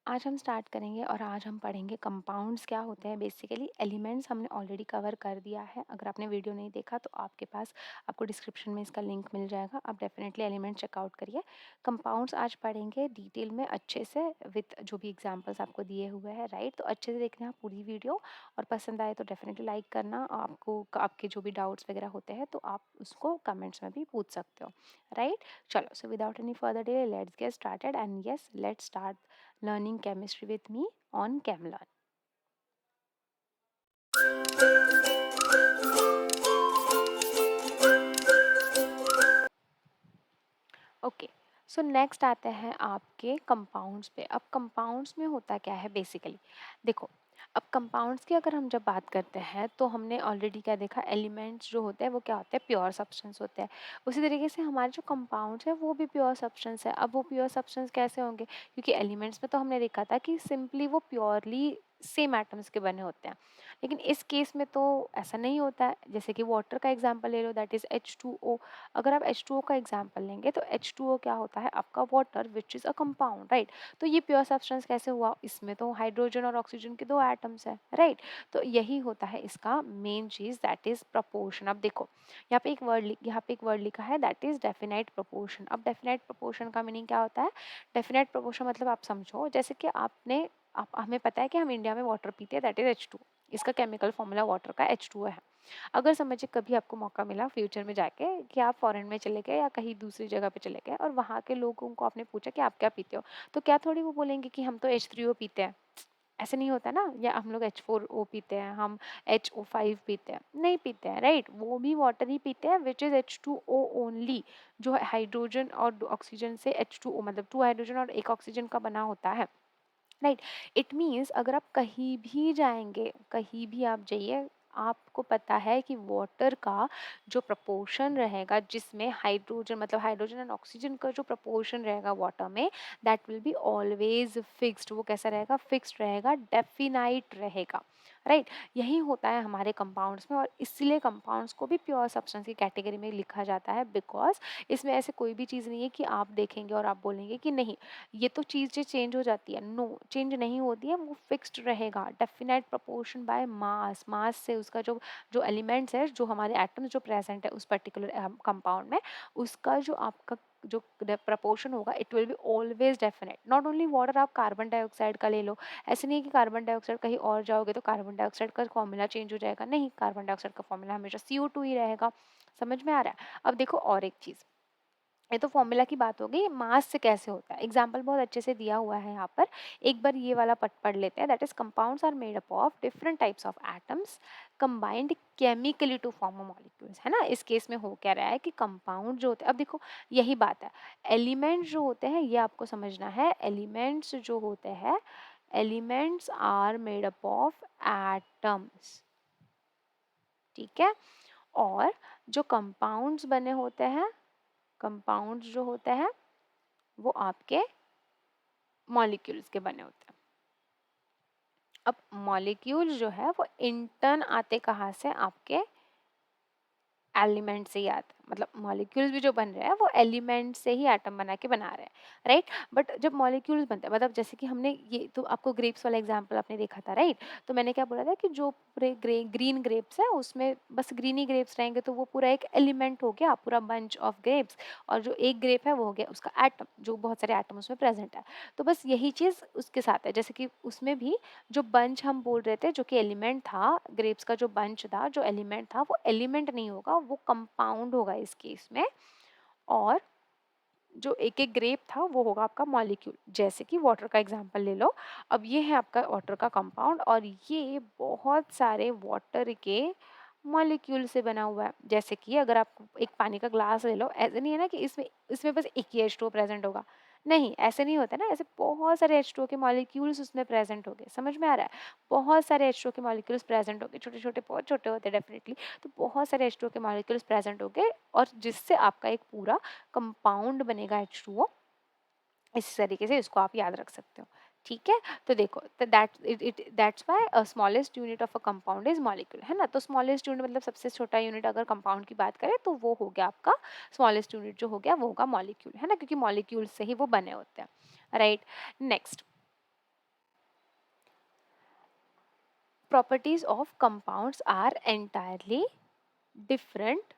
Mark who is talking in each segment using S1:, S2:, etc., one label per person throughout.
S1: आज हम स्टार्ट करेंगे और आज हम पढ़ेंगे कंपाउंड्स क्या होते हैं। बेसिकली एलिमेंट्स हमने ऑलरेडी कवर कर दिया है। अगर आपने वीडियो नहीं देखा तो आपके पास आपको डिस्क्रिप्शन में इसका लिंक मिल जाएगा, आप डेफिनेटली एलिमेंट चेकआउट करिए। कंपाउंड्स आज पढ़ेंगे डिटेल में अच्छे से विथ जो भी एग्जांपल्स आपको दिए हुए हैं, राइट। तो अच्छे से देखना पूरी वीडियो, और पसंद आए तो डेफिनेटली लाइक करना। आपको आपके जो भी डाउट्स वगैरह होते हैं तो आप उसको कमेंट्स में भी पूछ सकते हो, राइट। चलो, so without any further delay let's get started and yes, let's start learning chemistry with me on ChemLearn. Okay, so next आते हैं आपके कंपाउंड्स पे। अब कंपाउंड्स में होता क्या है बेसिकली, देखो। अब कंपाउंड्स की अगर हम जब बात करते हैं तो हमने ऑलरेडी क्या देखा, एलिमेंट्स जो होते हैं वो क्या होते हैं, प्योर सब्सटेंस होते हैं। उसी तरीके से हमारे जो कंपाउंड्स है वो भी प्योर सब्सटेंस है। अब वो प्योर सब्सटेंस कैसे होंगे, क्योंकि एलिमेंट्स में तो हमने देखा था कि सिंपली वो प्योरली सेम एटम्स के बने होते हैं, लेकिन इस केस में तो ऐसा नहीं होता है। जैसे कि वाटर का एग्जांपल ले लो, दैट इज H2O। अगर आप H2O का एग्जाम्पल लेंगे तो H2O क्या होता है, आपका water which is a compound, right. तो ये प्योर सब्सटेंस कैसे हुआ, इसमें तो हाइड्रोजन और ऑक्सीजन के दो एटम्स है, राइट। तो यही होता है इसका main cheese, that is proportion. अब देखो, यहाँ पे एक वर्ड लिखा है, दैट इज डेफिनाइट प्रपोर्शन। अब डेफिनाइट प्रपोर्शन का मीनिंग क्या होता है, डेफिनाइट प्रपोर्शन मतलब आप समझो, जैसे कि आप हमें पता है कि हम इंडिया में वाटर पीते हैं, दैट इज H2। इसका केमिकल फॉर्मूला वाटर का H2O है। अगर समझिए कभी आपको मौका मिला फ्यूचर में जाके कि आप फॉरेन में चले गए या कहीं दूसरी जगह पे चले गए और वहाँ के लोगों को आपने पूछा कि आप क्या पीते हो, तो क्या थोड़ी वो बोलेंगे कि हम तो H3O पीते हैं। ऐसे नहीं होता ना, या हम लोग H4O पीते हैं, हम HO5 पीते हैं, नहीं पीते हैं, राइट। वो भी वाटर ही पीते हैं विच इज H2O ओनली, जो हाइड्रोजन और ऑक्सीजन से H2O मतलब 2 हाइड्रोजन और 1 ऑक्सीजन का बना होता है, राइट। इट मीन्स अगर आप कहीं भी जाएंगे, कहीं भी आप जाइए, आपको पता है कि वाटर का जो प्रपोर्शन रहेगा, जिसमें हाइड्रोजन मतलब हाइड्रोजन एंड ऑक्सीजन का जो प्रपोर्शन रहेगा वाटर में, that will be always fixed. वो कैसा रहेगा, फिक्स्ड रहेगा, डेफिनाइट रहेगा, राइट। यही होता है हमारे कंपाउंड्स में, और इसलिए कंपाउंड्स को भी प्योर सब्सटेंस की कैटेगरी में लिखा जाता है, बिकॉज इसमें ऐसे कोई भी चीज़ नहीं है कि आप देखेंगे और आप बोलेंगे कि नहीं ये तो चीज़ें चेंज हो जाती है। नो, चेंज नहीं होती है, वो फिक्स्ड रहेगा। डेफिनेट प्रोपोर्शन बाय मास, मास से उसका जो जो एलिमेंट्स है, जो हमारे एटम्स जो प्रेजेंट है उस पर्टिकुलर कंपाउंड में, उसका जो आपका जो प्रपोर्शन होगा, it will be always definite. Not only water, आप कार्बन डाइऑक्साइड का ले लो। ऐसे नहीं है कि कार्बन डाइऑक्साइड कहीं और जाओगे तो कार्बन डाइऑक्साइड का फॉर्मूला चेंज हो जाएगा, नहीं, कार्बन डाइऑक्साइड का फॉर्मूला हमेशा CO2 ही रहेगा। समझ में आ रहा है। अब देखो और एक चीज़, ये तो फॉर्मूला की बात हो गई, मास से कैसे होता है, एग्जाम्पल बहुत अच्छे से दिया हुआ है यहाँ पर। एक बार ये वाला पढ़ लेते हैं, that is compounds are made up of different types of atoms combined chemically to form a molecules, है ना। इस केस में हो क्या रहा है कि कंपाउंड जो होते हैं, अब देखो यही बात है, एलिमेंट्स जो होते हैं ये आपको समझना है। एलिमेंट्स जो होते हैं, elements are made up of atoms, ठीक है। और जो कंपाउंड्स बने होते हैं, कंपाउंड्स जो होते हैं वो आपके मॉलिक्यूल्स के बने होते हैं। अब मॉलिक्यूल जो है वो इंटर्न आते कहाँ से, आपके एलिमेंट से ही आता है। मतलब मॉलिक्यूल्स भी जो बन रहे हैं वो एलिमेंट से ही एटम बना के बना रहे हैं, राइट। बट जब मॉलिक्यूल्स बनते हैं, मतलब जैसे कि हमने ये तो आपको ग्रेप्स वाला एग्जांपल आपने देखा था, राइट। तो मैंने क्या बोला था कि जो पूरे ग्रीन ग्रेप्स है उसमें बस ग्रीन ही ग्रेप्स रहेंगे, तो वो पूरा एक एलिमेंट हो गया, पूरा बंच ऑफ ग्रेप्स। और जो एक ग्रेप है वो हो गया उसका एटम, जो बहुत सारे एटम उसमें प्रेजेंट है। तो बस यही चीज़ उसके साथ है, जैसे कि उसमें भी जो बंच हम बोल रहे थे, जो कि एलिमेंट था, ग्रेप्स का जो बंच था, जो एलिमेंट था, वो एलिमेंट नहीं होगा, वो कंपाउंड होगा इस केस में। और जो एक एक ग्रेप था वो होगा आपका मॉलिक्यूल। जैसे कि वाटर का एग्जांपल ले लो, अब ये है आपका वाटर का कंपाउंड, और ये बहुत सारे वाटर के मॉलिक्यूल से बना हुआ है। जैसे कि अगर आप एक पानी का ग्लास ले लो, ऐसे नहीं है ना कि इसमें इसमें बस एक ही H2O प्रेजेंट होगा, नहीं, ऐसे नहीं होता ना। ऐसे बहुत सारे H2O के मॉलिक्यूल्स उसमें प्रेजेंट होंगे, समझ में आ रहा है। बहुत सारे H2O के मॉलिक्यूल्स प्रेजेंट होंगे, छोटे छोटे, बहुत छोटे होते हैं डेफिनेटली। तो बहुत सारे H2O के मॉलिक्यूल्स प्रेजेंट होंगे, और जिससे आपका एक पूरा कंपाउंड बनेगा H2O। इस तरीके से इसको आप याद रख सकते हो, ठीक है। तो देखो, तो that's why smallest unit of a compound is molecule, है ना। तो स्मॉलेस्ट यूनिट मतलब सबसे छोटा यूनिट अगर कंपाउंड की बात करें तो वो हो गया आपका स्मॉलेस्ट यूनिट, जो हो गया वो होगा मॉलिक्यूल, है ना, क्योंकि मॉलिक्यूल से ही वो बने होते हैं, right. Next, properties of compounds are entirely different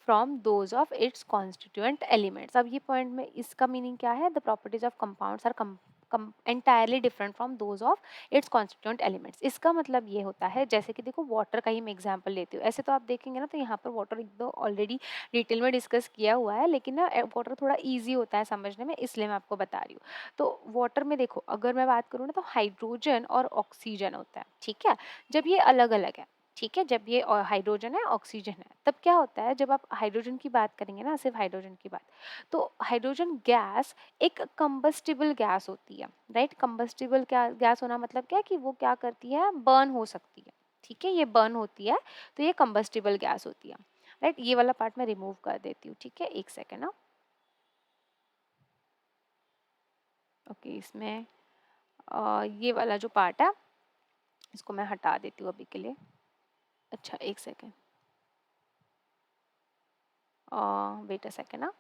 S1: from those of its constituent elements. अब ये पॉइंट में इसका मीनिंग क्या है? The properties of compounds are entirely different from those of its constituent elements. इसका मतलब ये होता है, जैसे कि देखो वाटर का ही मैं एग्जांपल लेती हूँ। ऐसे तो आप देखेंगे ना, तो यहाँ पर वाटर एकदम ऑलरेडी डिटेल में डिस्कस किया हुआ है, लेकिन ना वाटर थोड़ा ईजी होता है समझने में, इसलिए मैं आपको बता रही हूँ। तो वाटर में देखो, अगर मैं बात करूँ ना, तो हाइड्रोजन और ऑक्सीजन होता है, ठीक है। जब ये अलग अलग है, ठीक है, जब ये हाइड्रोजन है ऑक्सीजन है, तब क्या होता है, जब आप हाइड्रोजन की बात करेंगे ना, सिर्फ हाइड्रोजन की बात, तो हाइड्रोजन गैस एक कंबस्टिबल गैस होती है, राइट। कंबस्टिबल गैस होना मतलब क्या है कि वो क्या करती है, बर्न हो सकती है, ठीक है, ये बर्न होती है, तो ये कंबस्टिबल गैस होती है, राइट। ये वाला पार्ट मैं रिमूव कर देती हूँ, ठीक है, एक सेकेंड ना। ओके, इसमें ये वाला जो पार्ट है इसको मैं हटा देती हूँ अभी के लिए। अच्छा, एक सेकेंड, वेट अ सेकेंड ना।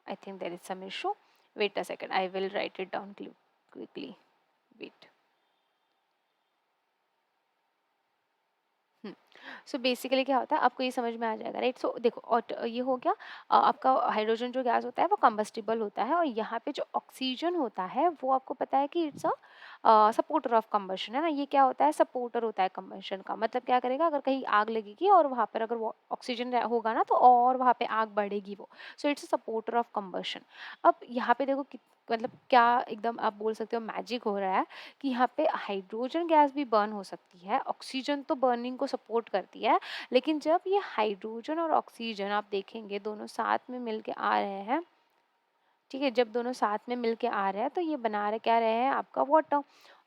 S1: I think there is some issue. Wait a second, I will write it down quickly. Wait. So basically क्या होता है, आपको ये समझ में आ जाएगा, राइट। सो देखो, और ये हो गया, आपका हाइड्रोजन जो गैस होता है वो कंबस्टिबल होता है, और यहाँ पे जो ऑक्सीजन होता है वो आपको पता है कि it's a supporter of combustion, है ना। ये क्या होता है, सपोर्टर होता है कंबशन का। मतलब क्या करेगा, अगर कहीं आग लगेगी और वहाँ पर अगर वो ऑक्सीजन होगा ना, तो और वहाँ पे आग बढ़ेगी वो। So it's a supporter of combustion. अब यहाँ पे देखो मतलब क्या एकदम आप बोल सकते हो मैजिक हो रहा है कि यहाँ पे हाइड्रोजन गैस भी बर्न हो सकती है, ऑक्सीजन तो बर्निंग को सपोर्ट करती है, लेकिन जब ये हाइड्रोजन और ऑक्सीजन आप देखेंगे दोनों साथ में मिलके आ रहे हैं, ठीक है, जब दोनों साथ में मिलके आ रहे हैं तो ये बना रहे क्या रहे हैं, आपका वाटर,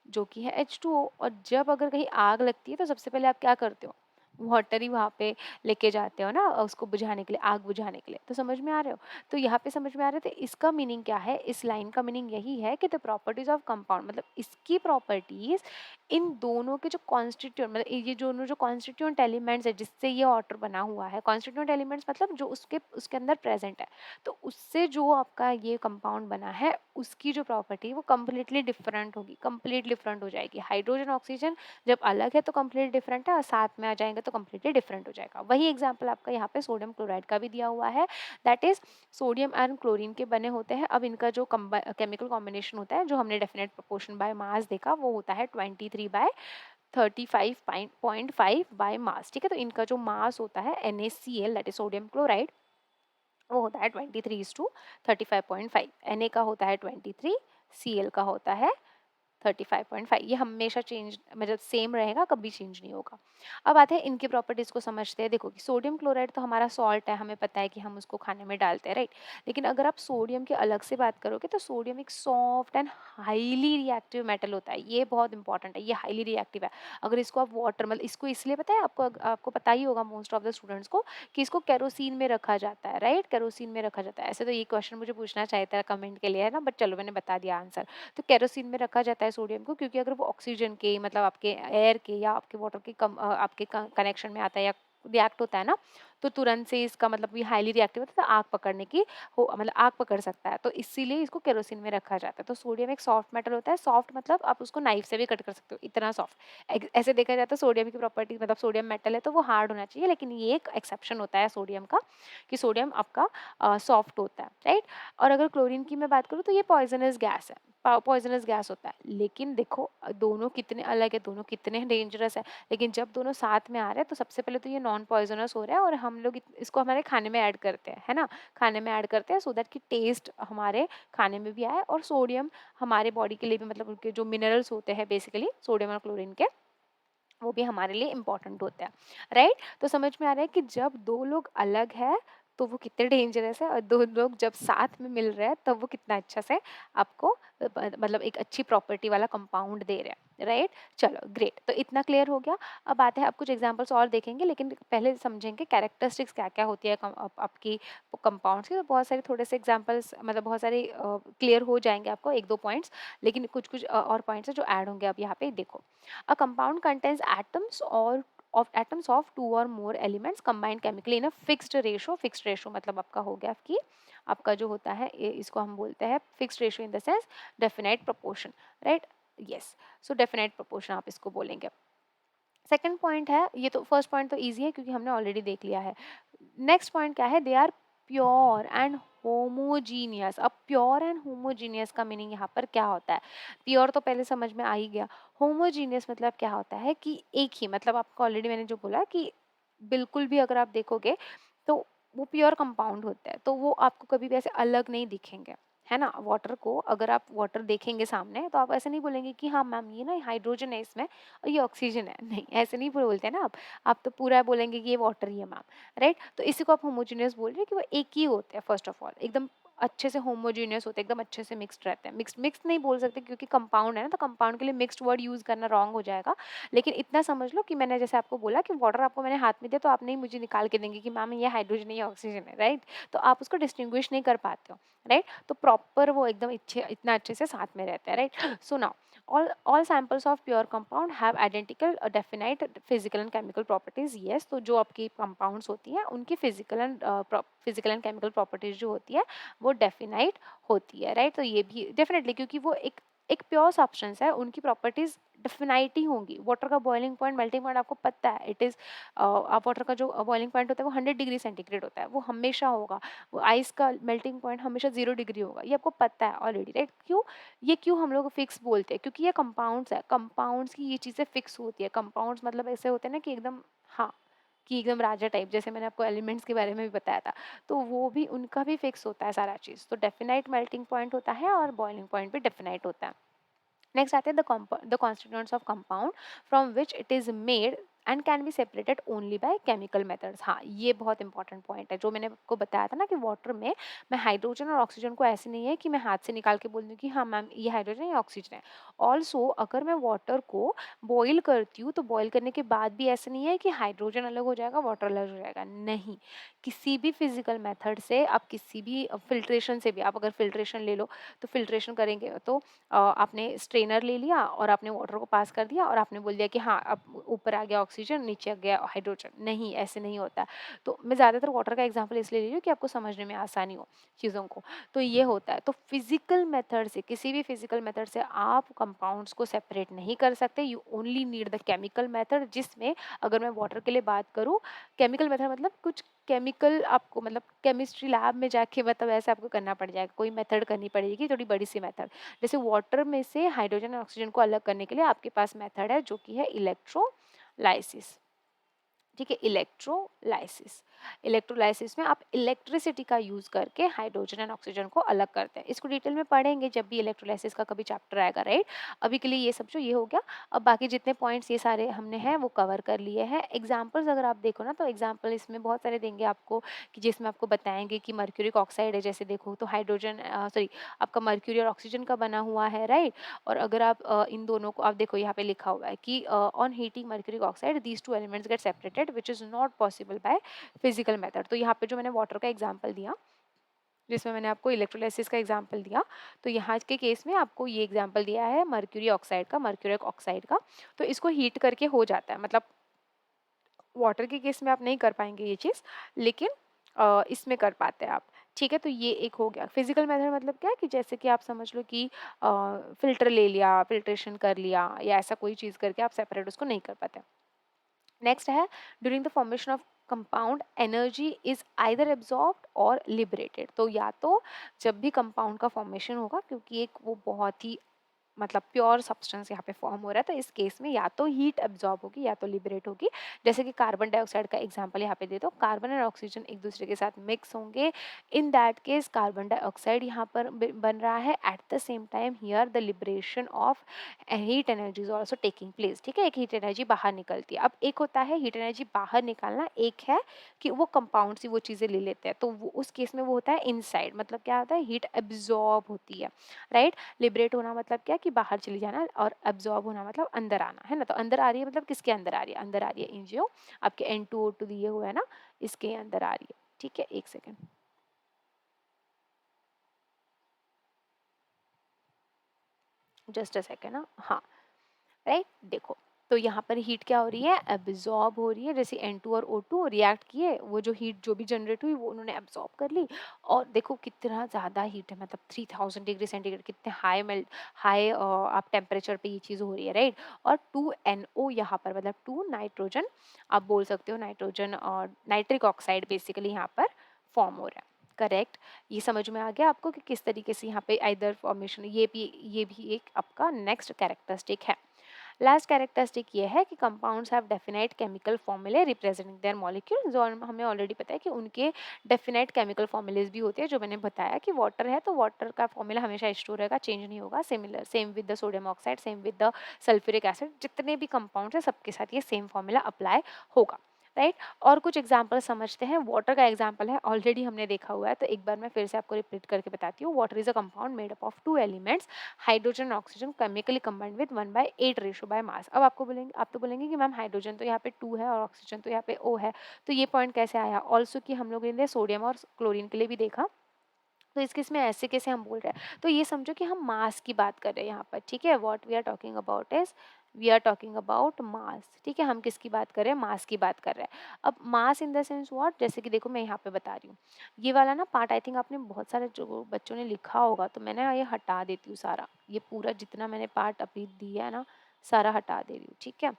S1: जो कि है H2O। और जब अगर कहीं आग लगती है तो सबसे पहले आप क्या करते हो, वाटर ही वहाँ पे लेके जाते हो ना, उसको बुझाने के लिए, आग बुझाने के लिए। तो समझ में आ रहे हो, तो यहाँ पे समझ में आ रहे हो। तो इसका मीनिंग क्या है, इस लाइन का मीनिंग यही है कि द प्रॉपर्टीज ऑफ कंपाउंड, मतलब इसकी प्रॉपर्टीज इन दोनों के जो कॉन्स्टिट्यूएंट, मतलब ये दोनों जो कॉन्स्टिट्यूएंट एलिमेंट्स है जिससे ये वाटर बना हुआ है, कॉन्स्टिट्यूएंट एलिमेंट्स मतलब जो उसके अंदर प्रेजेंट है, तो उससे जो आपका ये कंपाउंड बना है उसकी जो प्रॉपर्टी वो कम्प्लीटली डिफरेंट होगी, कंप्लीट डिफरेंट हो जाएगी। हाइड्रोजन ऑक्सीजन जब अलग है तो कंप्लीट डिफरेंट है, और साथ में आ जाएंगे तो कंप्लीटली डिफरेंट हो जाएगा। वही एग्जांपल आपका यहाँ पे सोडियम क्लोराइड का भी दिया हुआ है, that is sodium and chlorine के बने होते हैं। अब इनका जो केमिकल कॉम्बिनेशन होता है, जो हमने डेफिनेट प्रोपोर्शन बाय मास देखा, वो होता है 23/35.5 बाय मास, ठीक है। तो इनका जो मास होता है NaCl, that is sodium chloride, वो होता है 23:35.5। Na का होता है 23, Cl का होता है 35.5। ये हमेशा चेंज, मतलब सेम रहेगा, कभी चेंज नहीं होगा। अब आते हैं इनकी प्रॉपर्टीज को समझते हैं। देखो कि सोडियम क्लोराइड तो हमारा सॉल्ट है, हमें पता है कि हम उसको खाने में डालते हैं, राइट। लेकिन अगर आप सोडियम के अलग से बात करोगे तो सोडियम एक soft and highly reactive metal होता है। ये बहुत इंपॉर्टेंट है, ये हाईली रिएक्टिव है। अगर इसको आप वाटर, मतलब इसको इसलिए पता है आपको, आपको पता ही होगा मोस्ट ऑफ द स्टूडेंट्स को, कि इसको केरोसिन में रखा जाता है, राइट। केरोसिन में रखा जाता है। ऐसे तो ये क्वेश्चन मुझे पूछना चाहिए था कमेंट के लिए, है ना, बट चलो मैंने बता दिया आंसर। तो केरोसिन में रखा जाता है सोडियम को, क्योंकि अगर वो ऑक्सीजन के, मतलब आपके एयर के या आपके वाटर के आपके कनेक्शन में आता है या रिएक्ट होता है ना, तो तुरंत से इसका मतलब ये हाईली रिएक्टिव होता है, तो आग पकड़ने की मतलब आग पकड़ सकता है, तो इसीलिए इसको केरोसिन में रखा जाता है। तो सोडियम एक सॉफ्ट मेटल होता है। सॉफ्ट मतलब आप उसको नाइफ से भी कट कर सकते हो, इतना सॉफ्ट। ऐसे देखा जाए तो सोडियम की प्रॉपर्टी, मतलब सोडियम मेटल है तो वो हार्ड होना चाहिए, लेकिन ये एक एक्सेप्शन होता है सोडियम का, कि सोडियम आपका सॉफ्ट होता है, राइट। और अगर क्लोरीन की मैं बात करूँ तो ये पॉइजनस गैस है, पॉइजनस गैस होता है। लेकिन देखो दोनों कितने अलग है, दोनों कितने डेंजरस है, लेकिन जब दोनों साथ में आ रहे हैं तो सबसे पहले तो ये नॉन पॉइजनस हो रहा है, और हम लोग इसको हमारे खाने में ऐड करते हैं, है ना, खाने में ऐड करते हैं, सो दैट कि टेस्ट हमारे खाने में भी आए। और सोडियम हमारे बॉडी के लिए भी, मतलब उनके जो मिनरल्स होते हैं बेसिकली सोडियम और क्लोरीन के, वो भी हमारे लिए इम्पोर्टेंट होता है, राइट। तो समझ में आ रहा है कि जब दो लोग अलग है तो वो कितने डेंजरस है, और दो लोग जब साथ में मिल रहे हैं तब वो कितना अच्छा से आपको मतलब एक अच्छी प्रॉपर्टी वाला कंपाउंड दे रहे हैं, राइट। चलो ग्रेट, तो इतना क्लियर हो गया। अब आते हैं, आप कुछ एग्जांपल्स और देखेंगे, लेकिन पहले समझेंगे कैरेक्टरिस्टिक्स क्या क्या होती है आपकी कंपाउंड्स की। तो बहुत सारे थोड़े से एग्जांपल्स, मतलब बहुत सारे क्लियर हो जाएंगे आपको, एक दो पॉइंट्स, लेकिन कुछ कुछ और पॉइंट्स है जो ऐड होंगे। अब यहाँ पे देखो, a compound contains atoms or of atoms of two or more elements combined chemically in a fixed ratio. Fixed ratio मतलब आपका हो गया कि आपका जो होता है इसको हम बोलते हैं fixed ratio in the sense definite proportion, right. Yes, so definite proportion आप इसको बोलेंगे। सेकंड पॉइंट है, ये तो फर्स्ट पॉइंट तो इजी है क्योंकि हमने ऑलरेडी देख लिया है। नेक्स्ट पॉइंट क्या है, they are pure and homogeneous. अब प्योर एंड होमोजीनियस का मीनिंग यहाँ पर क्या होता है? प्योर तो पहले समझ में आ ही गया। होमोजीनियस मतलब क्या होता है कि एक ही, मतलब आपको ऑलरेडी मैंने जो बोला कि बिल्कुल भी अगर आप देखोगे तो वो प्योर कंपाउंड होता है, तो वो आपको कभी भी ऐसे अलग नहीं दिखेंगे, है ना? वाटर को अगर आप वाटर देखेंगे सामने तो आप ऐसे नहीं बोलेंगे कि हाँ मैम ये ना हाइड्रोजन है इसमें और ये ऑक्सीजन है, नहीं ऐसे नहीं बोलते हैं ना आप तो पूरा बोलेंगे कि ये वाटर ही है मैम, राइट? तो इसी को आप होमोजेनियस बोल रहे हैं कि वो एक ही होते हैं। फर्स्ट ऑफ ऑल एकदम अच्छे से होमोजेनियस होते हैं, एकदम अच्छे से मिक्स्ड रहते हैं। मिक्स्ड मिक्स नहीं बोल सकते क्योंकि कंपाउंड है ना, तो कंपाउंड के लिए मिक्स्ड वर्ड यूज करना रॉन्ग हो जाएगा। लेकिन इतना समझ लो कि मैंने जैसे आपको बोला कि वाटर आपको मैंने हाथ में दिया तो आप नहीं मुझे निकाल के देंगे कि मैम ये हाइड्रोजन है या ऑक्सीजन है, राइट? तो आप उसको डिस्टिंग्विश नहीं कर पाते हो, राइट? तो प्रॉपर वो एकदम अच्छे, इतना अच्छे से साथ में रहता है, right? So now all samples of pure compound have identical definite physical and chemical properties, yes। तो जो आपकी कंपाउंड्स होती हैं उनकी फिजिकल एंड केमिकल प्रॉपर्टीज जो होती है वो डेफिनाइट होती है, राइट? तो ये भी डेफिनेटली, क्योंकि वो एक प्योर सब्सटेंस है, उनकी प्रॉपर्टीज डेफिनाइट ही होंगी। वाटर का बॉइलिंग पॉइंट, मेल्टिंग पॉइंट आपको पता है, इट इज आप वाटर का जो बॉइलिंग पॉइंट होता है वो 100 डिग्री सेंटीग्रेड होता है, वो हमेशा होगा। वो आइस का मेल्टिंग पॉइंट हमेशा 0 डिग्री होगा, ये आपको पता है ऑलरेडी, राइट? क्यों? ये क्यों हम लोग फिक्स बोलते हैं? क्योंकि ये कंपाउंड्स है, कंपाउंड्स की ये चीज़ें फिक्स होती है। कंपाउंड्स मतलब ऐसे होते हैं ना कि एकदम, हाँ, कि एकदम राजा टाइप, जैसे मैंने आपको एलिमेंट्स के बारे में भी बताया था, तो वो भी उनका भी फिक्स होता है सारा चीज़। तो डेफिनाइट मेल्टिंग पॉइंट होता है और बॉइलिंग पॉइंट भी डेफिनाइट होता है। नेक्स्ट आते हैं the constituents of compound from which it is made and can be separated only by chemical methods. हाँ, ये बहुत इंपॉर्टेंट पॉइंट है जो मैंने आपको बताया था ना कि वाटर में मैं हाइड्रोजन और ऑक्सीजन को ऐसे नहीं है कि मैं हाथ से निकाल के बोल दूँ कि हाँ मैम ये हाइड्रोजन है या ऑक्सीजन है। ऑल्सो अगर मैं वाटर को बॉईल करती हूँ तो बॉईल करने के बाद भी ऐसा नहीं है कि हाइड्रोजन अलग हो जाएगा वाटर अलग हो जाएगा, नहीं। किसी भी फिजिकल मेथड से आप, किसी भी फिल्ट्रेशन से भी, आप अगर फिल्ट्रेशन ले लो तो फिल्ट्रेशन करेंगे तो आपने स्ट्रेनर ले लिया और आपने वाटर को पास कर दिया और आपने बोल दिया कि हाँ अब ऊपर आ गया ऑक्सीजन, नीचे आ गया हाइड्रोजन, नहीं ऐसे नहीं होता। तो मैं ज़्यादातर वाटर का एग्जांपल इसलिए ले रही हूँ कि आपको समझने में आसानी हो चीज़ों को। तो ये होता है। तो फिजिकल मेथड से, किसी भी फिजिकल मेथड से आप कंपाउंड्स को सेपरेट नहीं कर सकते। You only need the chemical method, जिसमें अगर मैं वाटर के लिए बात करूँ, केमिकल मेथड मतलब कुछ केमिकल आपको, मतलब केमिस्ट्री लैब में जाके मतलब ऐसे आपको करना पड़ जाएगा, कोई मेथड करनी पड़ेगी, थोड़ी बड़ी सी मेथड। जैसे वाटर में से हाइड्रोजन और ऑक्सीजन को अलग करने के लिए आपके पास मेथड है जो कि है इलेक्ट्रोलाइसिस। ठीक है, इलेक्ट्रोलाइसिस। इलेक्ट्रोलाइसिस में आप इलेक्ट्रिसिटी का यूज करके हाइड्रोजन एंड ऑक्सीजन को अलग करते हैं। इसको डिटेल में पढ़ेंगे जब भी इलेक्ट्रोलाइसिस का कभी चैप्टर आएगा, राइट? अभी के लिए ये सब जो ये हो गया। अब बाकी जितने पॉइंट्स ये सारे हमने हैं वो कवर कर लिए हैं। एग्जाम्पल्स अगर आप देखो ना तो एग्जाम्पल इसमें बहुत सारे देंगे आपको, कि जिसमें आपको बताएंगे कि मर्क्यूरिक ऑक्साइड है, जैसे देखो तो हाइड्रोजन सॉरी आपका मर्क्यूरी और ऑक्सीजन का बना हुआ है, राइट? और अगर आप इन दोनों को, आप देखो यहाँ पे लिखा हुआ है कि on heating mercuric oxide these two elements get separated which is not possible by physical method. तो यहाँ पे जो मैंने वाटर का एग्जांपल दिया, जिसमें मैंने आपको इलेक्ट्रोलाइसिस का एग्जांपल दिया, तो यहाँ के केस में आपको ये एग्जांपल दिया है मर्क्यूरी ऑक्साइड का, मर्क्यूरिक ऑक्साइड का। तो इसको हीट करके हो जाता है, मतलब वाटर के केस में आप नहीं कर पाएंगे ये चीज़, लेकिन इसमें कर पाते हैं आप। ठीक है, तो ये एक हो गया फिजिकल मेथड। मतलब क्या है कि जैसे कि आप समझ लो कि फिल्टर ले लिया, फिल्ट्रेशन कर लिया, या ऐसा कोई चीज़ करके आप सेपरेट उसको नहीं कर पाते। नेक्स्ट है, during the formation of compound energy is either absorbed और लिबरेटेड। तो या तो जब भी कंपाउंड का फॉर्मेशन होगा, क्योंकि एक वो बहुत ही मतलब प्योर सब्सटेंस यहाँ पे फॉर्म हो रहा है, तो इस केस में या तो हीट एब्जॉर्ब होगी या तो लिबरेट होगी। जैसे कि कार्बन डाइऑक्साइड का एग्जांपल यहाँ पे दे दो, कार्बन और ऑक्सीजन एक दूसरे के साथ मिक्स होंगे, in that case carbon dioxide यहाँ पर बन रहा है। At the same time here the liberation of heat energy is also taking place. ठीक है, एक हीट एनर्जी बाहर निकलती है। अब एक होता है हीट एनर्जी बाहर निकालना, एक है कि वो कंपाउंड से वो चीज़ें ले लेते हैं, तो वो उस केस में वो होता है इनसाइड, मतलब क्या होता है, हीट एब्जॉर्ब होती है, राइट? लिबरेट होना मतलब क्या, कि बाहर चली जाना, और एब्जॉर्ब होना मतलब अंदर आना, है ना? तो अंदर आ रही है मतलब किसके अंदर आ रही है? अंदर आ रही है इन जो आपके N2O2 दिए हुए है ना, इसके अंदर आ रही है। ठीक है, एक सेकेंड, जस्ट अ सेकेंड ना, हाँ, राइट? देखो तो यहाँ पर हीट क्या हो रही है, एब्जॉर्ब हो रही है। जैसे N2 और O2 रिएक्ट किए, वो जो हीट जो भी जनरेट हुई वो उन्होंने एब्जॉर्ब कर ली, और देखो कितना ज़्यादा हीट है, मतलब 3000 डिग्री सेंटीग्रेड, कितने हाई आप टेम्परेचर पे ये चीज़ हो रही है, राइट। और 2NO यहाँ पर मतलब 2 नाइट्रोजन, आप बोल सकते हो नाइट्रोजन और नाइट्रिक ऑक्साइड बेसिकली यहाँ पर फॉर्म हो रहा है। करेक्ट। ये समझ में आ गया आपको कि किस तरीके से यहाँ पे आइदर फॉर्मेशन, ये भी एक आपका नेक्स्ट कैरेक्टरिस्टिक है। लास्ट कैरेक्टरिस्टिक ये है कि कंपाउंड्स हैव डेफिनाइट केमिकल फॉर्मूले रिप्रेजेंटिंग देयर मॉलिक्यूल्स, और हमें ऑलरेडी पता है कि उनके डेफिनाइट केमिकल फॉर्मूलेज भी होते हैं, जो मैंने बताया कि वाटर है तो वाटर का फॉर्मूला हमेशा स्टोर रहेगा, चेंज नहीं होगा। Similar same with the sodium oxide, same with the sulphuric acid, जितने भी कंपाउंड्स है सबके साथ ये सेम फॉर्मूला अप्लाई होगा, राइट। और कुछ एग्जाम्पल समझते हैं। वाटर का एग्जाम्पल है, ऑलरेडी हमने देखा हुआ है, तो एक बार मैं फिर से आपको रिपीट करके बताती हूँ। Water is a compound made up of 2 elements, hydrogen और oxygen, chemically combined with 1/8 ratio by mass. अब आप तो बोलेंगे कि मैम हाइड्रोजन तो यहाँ पे 2 है और ऑक्सीजन तो यहाँ पे O है, तो ये पॉइंट कैसे आया। ऑल्सो कि हम लोग ने सोडियम और क्लोरीन के लिए भी देखा, तो इस केस में ऐसे कैसे हम बोल रहे हैं, तो ये समझो कि हम मास की बात कर रहे हैं यहाँ पर, ठीक है। What we are talking about is, we are talking about mass, ठीक है। हम किसकी बात कर रहे हैं, मास की बात कर रहे हैं। अब मास इन द सेंस व्हाट, जैसे कि देखो मैं यहाँ पे बता रही हूँ, ये वाला ना पार्ट आई थिंक आपने बहुत सारे जो बच्चों ने लिखा होगा, तो मैंने ये हटा देती हूँ सारा, ये पूरा जितना मैंने पार्ट अभी दिया है ना सारा हटा दे रही हूँ, ठीक है।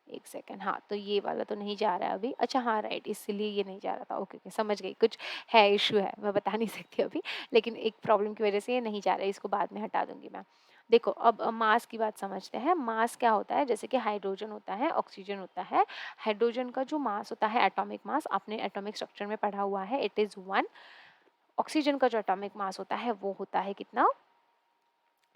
S1: एक सेकेंड, हाँ तो ये वाला तो नहीं जा रहा है अभी, अच्छा हाँ राइट, इसलिए ये नहीं जा रहा था। ओके ओके, समझ गई, कुछ है इशू है, मैं बता नहीं सकती अभी, लेकिन एक प्रॉब्लम की वजह से ये नहीं जा रहा है, इसको बाद में हटा दूंगी मैं। देखो अब मास की बात समझते हैं। मास क्या होता है, जैसे कि हाइड्रोजन होता है, ऑक्सीजन होता है। हाइड्रोजन का जो मास होता है, एटॉमिक मास, आपने एटॉमिक स्ट्रक्चर में पढ़ा हुआ है, इट इज 1। ऑक्सीजन का जो एटॉमिक मास होता है वो होता है कितना,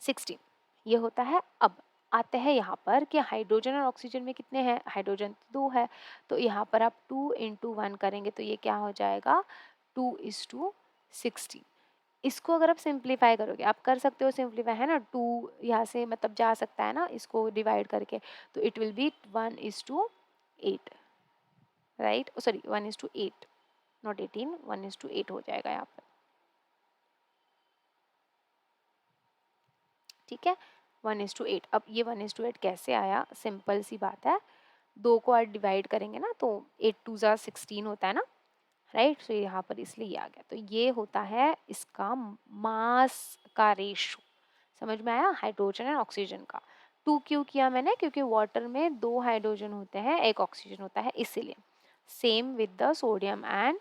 S1: 16 ये होता है। अब आते हैं यहाँ पर कि हाइड्रोजन और ऑक्सीजन में कितने हैं, हाइड्रोजन 2 है, तो यहाँ पर आप 2 × 1 करेंगे तो ये क्या हो जाएगा, 2:16। इसको अगर आप सिंप्लीफाई करोगे, आप कर सकते हो सिंप्लीफाई, है ना, 2 यहाँ से मतलब जा सकता है ना इसको डिवाइड करके, तो it will be 1:8, right, sorry 1:8, not 18, 1:8 हो जाएगा यहाँ पर, ठीक है। 1:8। अब ये 1:8 कैसे आया, सिंपल सी बात है, 2 को आज डिवाइड करेंगे ना तो 8 × 2 = 16 होता है ना, राइट। तो यहाँ पर इसलिए आ गया, तो ये होता है इसका मास का रेशो। समझ में आया, हाइड्रोजन एंड ऑक्सीजन का। 2 क्यों किया मैंने, क्योंकि वाटर में 2 हाइड्रोजन होते हैं, 1 ऑक्सीजन होता है, इसीलिए। Same with the sodium and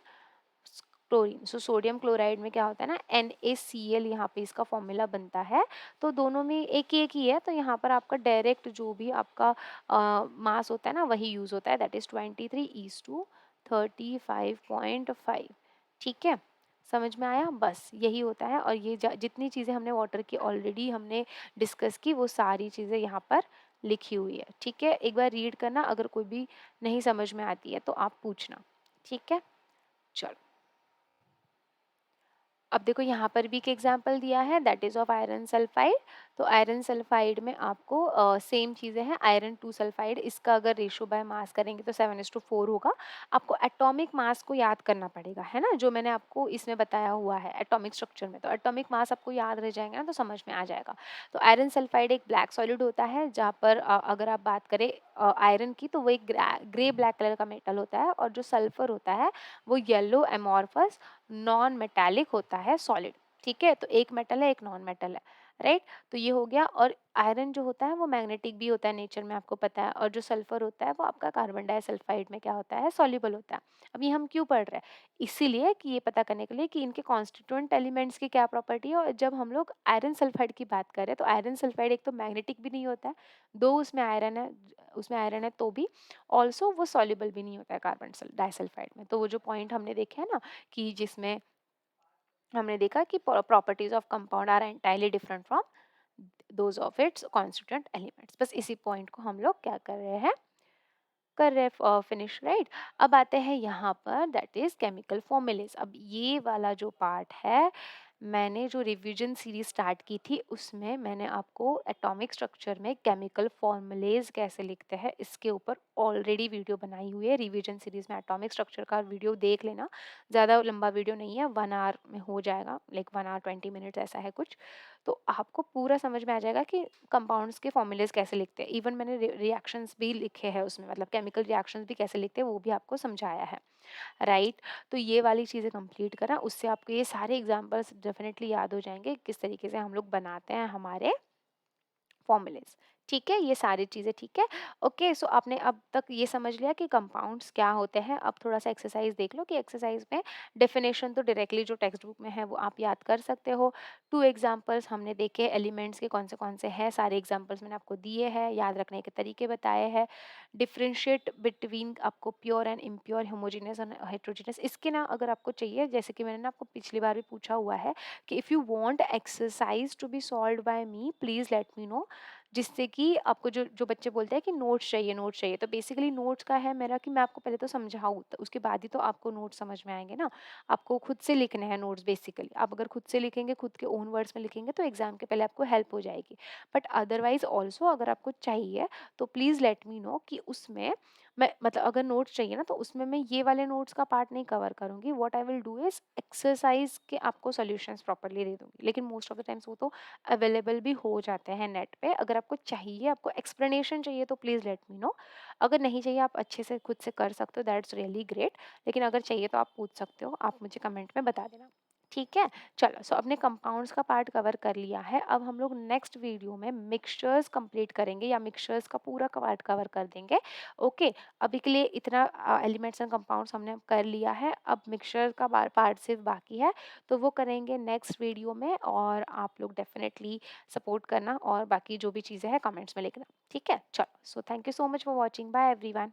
S1: chlorine. So sodium chloride में क्या होता है ना, NaCl, यहाँ पे इसका फॉर्मूला बनता है। तो दोनों में एक एक ही है, तो यहाँ पर आपका डायरेक्ट जो भी आपका मास होता है ना वही यूज होता है, दैट इज 23:35.5, ठीक है। समझ में आया, बस यही होता है। और ये जितनी चीज़ें हमने वाटर की ऑलरेडी हमने डिस्कस की, वो सारी चीज़ें यहाँ पर लिखी हुई है, ठीक है। एक बार रीड करना, अगर कोई भी नहीं समझ में आती है तो आप पूछना, ठीक है। चलो अब देखो यहाँ पर भी एक एग्जाम्पल दिया है, that is of iron sulphide. तो आयरन सल्फाइड में आपको सेम चीज़ें हैं, आयरन 2 सल्फाइड, इसका अगर रेशो बाय मास करेंगे तो 7:4 होगा। आपको एटॉमिक मास को याद करना पड़ेगा, है ना, जो मैंने आपको इसमें बताया हुआ है एटॉमिक स्ट्रक्चर में, तो एटॉमिक मास आपको याद रह जाएंगे ना तो समझ में आ जाएगा। तो आयरन सल्फाइड एक ब्लैक सॉलिड होता है, जहाँ पर अगर आप बात करें आयरन की, तो वो एक ग्रे ब्लैक कलर का मेटल होता है, और जो सल्फर होता है वो येलो एमॉर्फस नॉन मेटालिक होता है, सॉलिड, ठीक है। तो एक मेटल है, एक नॉन मेटल है, राइट। तो ये हो गया। और आयरन जो होता है वो मैग्नेटिक भी होता है नेचर में, आपको पता है। और जो सल्फर होता है वो आपका कार्बन डाइसल्फाइड में क्या होता है, सॉल्युबल होता है। अब ये हम क्यों पढ़ रहे हैं, इसीलिए कि ये पता करने के लिए कि इनके कॉन्स्टिट्यूएंट एलिमेंट्स की क्या प्रॉपर्टी है। और जब हम लोग आयरन सल्फाइड की बात करें, तो आयरन सल्फाइड एक तो मैग्नेटिक भी नहीं होता है, दो उसमें आयरन है तो भी ऑल्सो वो सॉल्युबल भी नहीं होता है कार्बन डाइसल्फाइड में। तो वो जो पॉइंट हमने देखे है ना, कि जिसमें हमने देखा कि properties of compound are entirely different from those of its constituent elements, बस इसी पॉइंट को हम लोग क्या कर रहे हैं फिनिश, राइट। अब आते हैं यहाँ पर, दैट इज केमिकल फॉर्मुलेस। अब ये वाला जो पार्ट है, मैंने जो रिवीजन सीरीज़ स्टार्ट की थी उसमें मैंने आपको एटॉमिक स्ट्रक्चर में केमिकल फॉर्मूलेज़ कैसे लिखते हैं इसके ऊपर ऑलरेडी वीडियो बनाई हुई है। रिवीजन सीरीज़ में एटॉमिक स्ट्रक्चर का वीडियो देख लेना, ज़्यादा लंबा वीडियो नहीं है, 1 आवर में हो जाएगा, लाइक 1 आवर 20 मिनट्स ऐसा है कुछ। तो आपको पूरा समझ में आ जाएगा कि कंपाउंड्स के फॉर्मूलेज़ कैसे लिखते हैं। इवन मैंने रिएक्शंस भी लिखे हैं उसमें, मतलब केमिकल रिएक्शंस भी कैसे लिखते हैं वो भी आपको समझाया है, राइट? तो ये वाली चीज़ें कंप्लीट करा, उससे आपको ये सारे एग्जांपल्स डेफिनेटली याद हो जाएँगे, किस तरीके से हम लोग बनाते हैं हमारे फॉर्मूलेज़। ठीक है? ये सारी चीज़ें ठीक है। ओके, सो आपने अब तक ये समझ लिया कि कंपाउंड्स क्या होते हैं। अब थोड़ा-सा एक्सरसाइज़ देख लो कि एक्सरसाइज़ में डेफिनिशन तो डायरेक्टली जो टेक्स्ट बुक में है वो आप याद कर सकते हो। 2 एग्ज़ाम्पल्स हमने देखे एलिमेंट्स के कौन से हैं, सारे एग्ज़ाम्पल्स मैंने आपको दिए हैं, याद रखने के तरीके बताए हैं। डिफरेंशिएट बिटवीन आपको pure and impure, homogeneous and heterogeneous, इसके ना अगर आपको चाहिए, जैसे कि मैंने ना आपको पिछली बार भी पूछा हुआ है कि if you want exercise to be solved by me please let me know, जिससे कि आपको जो जो बच्चे बोलते हैं कि नोट्स चाहिए, तो बेसिकली नोट्स का है मेरा कि मैं आपको पहले तो समझाऊँ, तो उसके बाद ही तो आपको नोट्स समझ में आएँगे ना। आपको खुद से लिखने हैं नोट्स बेसिकली। आप अगर खुद से लिखेंगे, खुद के ओन वर्ड्स में लिखेंगे तो एग्ज़ाम के पहले आपको हेल्प हो जाएगी। बट अदरवाइज़ ऑल्सो अगर आपको चाहिए तो प्लीज़ लेट मी नो कि उसमें मैं, मतलब अगर नोट्स चाहिए ना तो उसमें मैं ये वाले नोट्स का पार्ट नहीं कवर करूँगी। What I will do is exercise के आपको सॉल्यूशंस प्रॉपर्ली दे दूँगी। लेकिन मोस्ट ऑफ द टाइम्स वो तो अवेलेबल भी हो जाते हैं नेट पे। अगर आपको चाहिए, आपको एक्सप्लेनेशन चाहिए तो प्लीज़ लेट मी नो। अगर नहीं चाहिए, आप अच्छे से खुद से कर सकते हो, दैट्स रियली ग्रेट। लेकिन अगर चाहिए तो आप पूछ सकते हो, आप मुझे कमेंट में बता देना। ठीक है? चलो, सो अपने कंपाउंड्स का पार्ट कवर कर लिया है। अब हम लोग नेक्स्ट वीडियो में मिक्सचर्स कंप्लीट करेंगे या मिक्सचर्स का पूरा पार्ट कवर कर देंगे। ओके, अभी के लिए इतना एलिमेंट्स एंड कंपाउंड्स हमने कर लिया है। अब मिक्सचर का पार्ट सिर्फ बाकी है, तो वो करेंगे नेक्स्ट वीडियो में। और आप लोग डेफिनेटली सपोर्ट करना और बाकी जो भी चीज़ें हैं कमेंट्स में लिखना। ठीक है? चलो, so thank you so much for watching. Bye everyone.